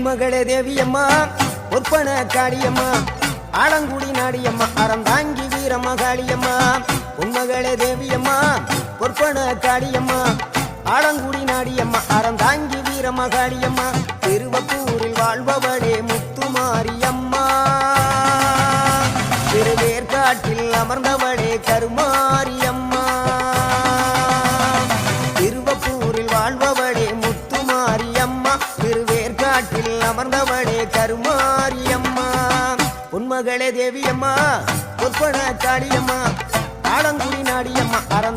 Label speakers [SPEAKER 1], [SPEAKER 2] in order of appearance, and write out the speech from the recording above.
[SPEAKER 1] பொன்மகளே தேவியம்மா பொற்பன காளியம்மா ஆலங்குடி நாடியம்மா அறந்தாங்கி வீரமகாளியம்மா பொன்மகளே தேவியம்மா பொற்பன காளியம்மா ஆலங்குடி நாடியம்மா அறந்தாங்கி வீரமகாளியம்மா திருவப்பூரில் வாழ்பவளே முத்துமாரியம்மா திருவேற்காட்டில் அமர்ந்தவளே கருமாரியம்மா திருவப்பூரில் வாழ்பவளே முத்துமாரியம்மா திருவேற்காட்டில் அமர்ந்தவளே கருமாரியம்மா பொன்மகளே தேவியம்மா பொற்பன காளியம்மா ஆலங்குடி நாடியம்மா